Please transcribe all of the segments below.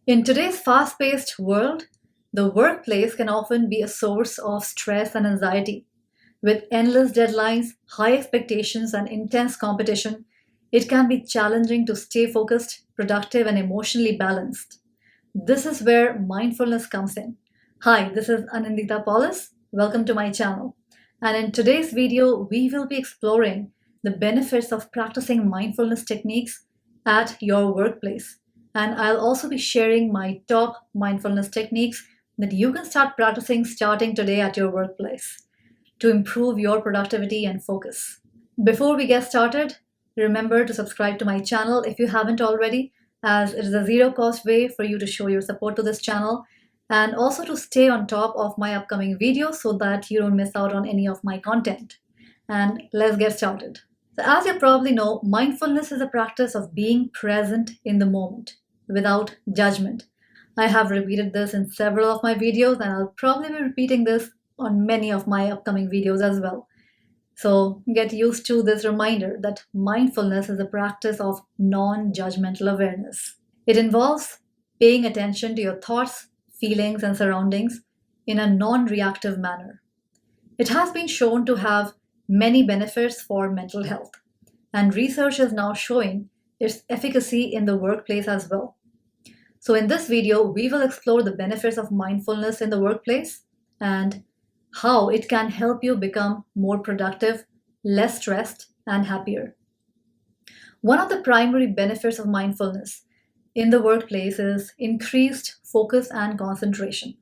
In today's fast paced world, the workplace can often be a source of stress and anxiety. With endless deadlines, high expectations, and intense competition, it can be challenging to stay focused, productive, and emotionally balanced. This is where mindfulness comes in. Hi, this is Annindita. Welcome to my channel. And in today's video, we will be exploring the benefits of practicing mindfulness techniques at your workplace. And I'll also be sharing my top mindfulness techniques that you can start practicing starting today at your workplace to improve your productivity and focus. Before we get started, remember to subscribe to my channel if you haven't already, as it is a zero cost way for you to show your support to this channel and also to stay on top of my upcoming videos so that you don't miss out on any of my content. And let's get started. So as you probably know, mindfulness is a practice of being present in the moment without judgment. I have repeated this in several of my videos and I'll probably be repeating this on many of my upcoming videos as well. So get used to this reminder that mindfulness is a practice of non-judgmental awareness. It involves paying attention to your thoughts, feelings, and surroundings in a non-reactive manner. It has been shown to have many benefits for mental health, and research is now showing its efficacy in the workplace as well. So in this video, we will explore the benefits of mindfulness in the workplace and how it can help you become more productive, less stressed, and happier. One of the primary benefits of mindfulness in the workplace is increased focus and concentration.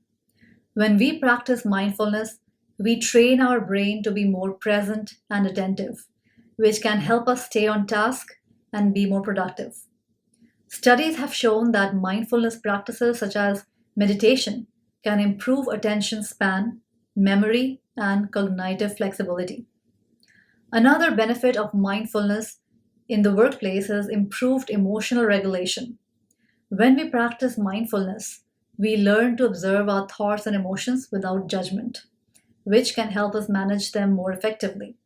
When we practice mindfulness, we train our brain to be more present and attentive, which can help us stay on task and be more productive. Studies have shown that mindfulness practices such as meditation can improve attention span, memory, and cognitive flexibility. Another benefit of mindfulness in the workplace is improved emotional regulation. When we practice mindfulness, we learn to observe our thoughts and emotions without judgment, which can help us manage them more effectively.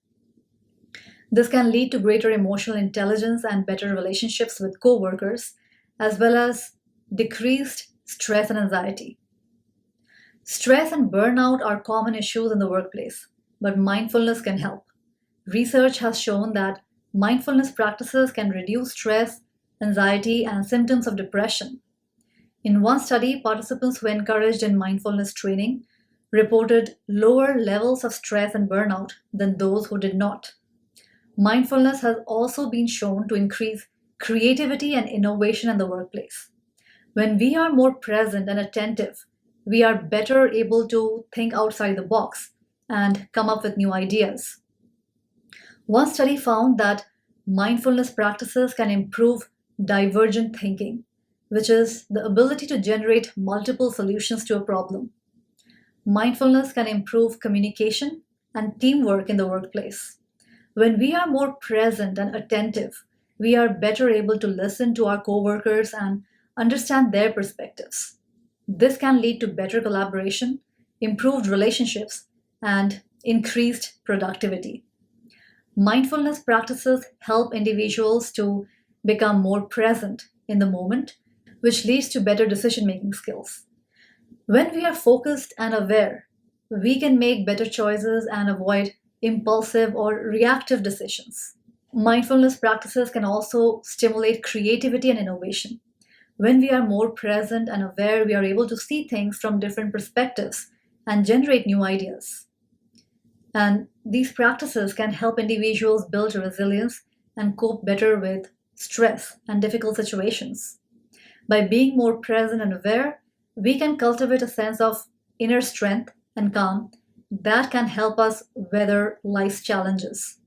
This can lead to greater emotional intelligence and better relationships with coworkers, as well as decreased stress and anxiety. Stress and burnout are common issues in the workplace, but mindfulness can help. Research has shown that mindfulness practices can reduce stress, anxiety, and symptoms of depression. In one study, participants who were encouraged in mindfulness training reported lower levels of stress and burnout than those who did not. Mindfulness has also been shown to increase creativity and innovation in the workplace. When we are more present and attentive, we are better able to think outside the box and come up with new ideas. One study found that mindfulness practices can improve divergent thinking, which is the ability to generate multiple solutions to a problem. Mindfulness can improve communication and teamwork in the workplace. When we are more present and attentive, we are better able to listen to our coworkers and understand their perspectives. This can lead to better collaboration, improved relationships, and increased productivity. Mindfulness practices help individuals to become more present in the moment, which leads to better decision-making skills. When we are focused and aware, we can make better choices and avoid impulsive or reactive decisions. Mindfulness practices can also stimulate creativity and innovation. When we are more present and aware, we are able to see things from different perspectives and generate new ideas. And these practices can help individuals build resilience and cope better with stress and difficult situations. By being more present and aware, we can cultivate a sense of inner strength and calm that can help us weather life's challenges.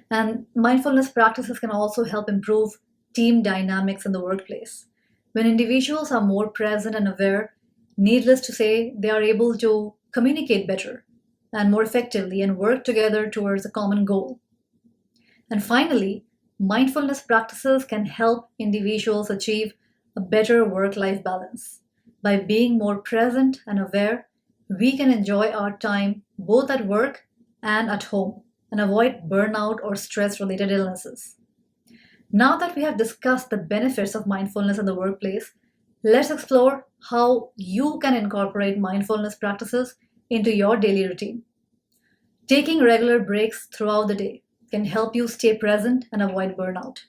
And mindfulness practices can also help improve team dynamics in the workplace. When individuals are more present and aware, needless to say, they are able to communicate better and more effectively and work together towards a common goal. And finally, mindfulness practices can help individuals achieve a better work-life balance. By being more present and aware, we can enjoy our time both at work and at home and avoid burnout or stress-related illnesses. Now that we have discussed the benefits of mindfulness in the workplace, Let's explore how you can incorporate mindfulness practices into your daily routine. Taking regular breaks throughout the day can help you stay present and avoid burnout.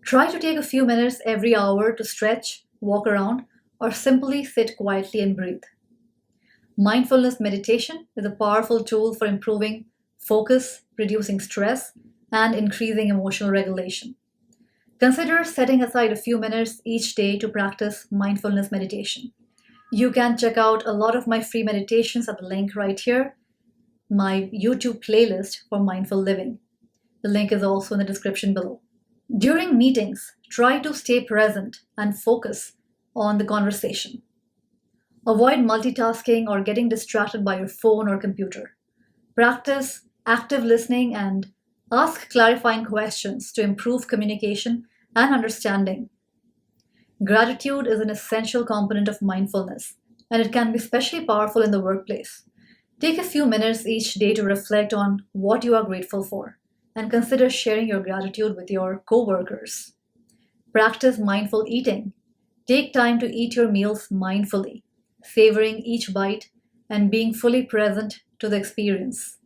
Try to take a few minutes every hour to stretch, walk around, or simply sit quietly and breathe. Mindfulness meditation is a powerful tool for improving focus, reducing stress, and increasing emotional regulation. Consider setting aside a few minutes each day to practice mindfulness meditation. You can check out a lot of my free meditations at the link right here, my YouTube playlist for mindful living. The link is also in the description below. During meetings, try to stay present and focus on the conversation. Avoid multitasking or getting distracted by your phone or computer. Practice active listening and ask clarifying questions to improve communication and understanding. Gratitude is an essential component of mindfulness, and it can be especially powerful in the workplace. Take a few minutes each day to reflect on what you are grateful for and consider sharing your gratitude with your coworkers. Practice mindful eating. Take time to eat your meals mindfully, savoring each bite and being fully present to the experience.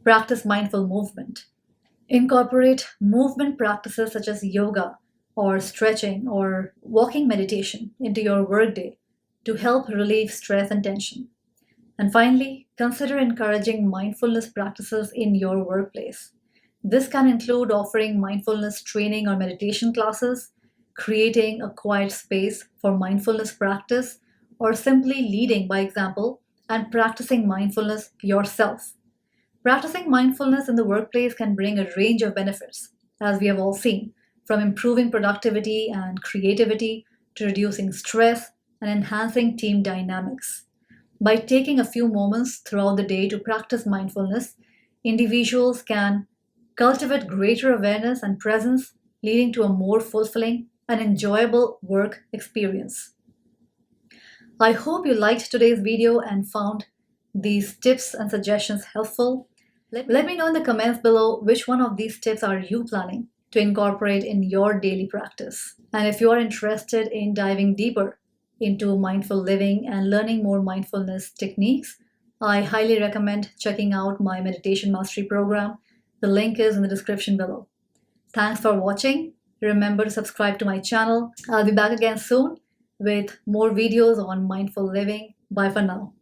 Practice mindful movement. Incorporate movement practices such as yoga or stretching or walking meditation into your workday to help relieve stress and tension. And finally, consider encouraging mindfulness practices in your workplace. This can include offering mindfulness training or meditation classes, creating a quiet space for mindfulness practice, or simply leading by example and practicing mindfulness yourself. Practicing mindfulness in the workplace can bring a range of benefits, as we have all seen, from improving productivity and creativity to reducing stress and enhancing team dynamics. By taking a few moments throughout the day to practice mindfulness, individuals can cultivate greater awareness and presence, leading to a more fulfilling and enjoyable work experience. I hope you liked today's video and found these tips and suggestions helpful. Let me know in the comments below which one of these tips are you planning to incorporate in your daily practice. And if you are interested in diving deeper into mindful living and learning more mindfulness techniques, I highly recommend checking out my meditation mastery program. The link is in the description below. Thanks for watching. Remember to subscribe to my channel. I'll be back again soon with more videos on mindful living. Bye for now.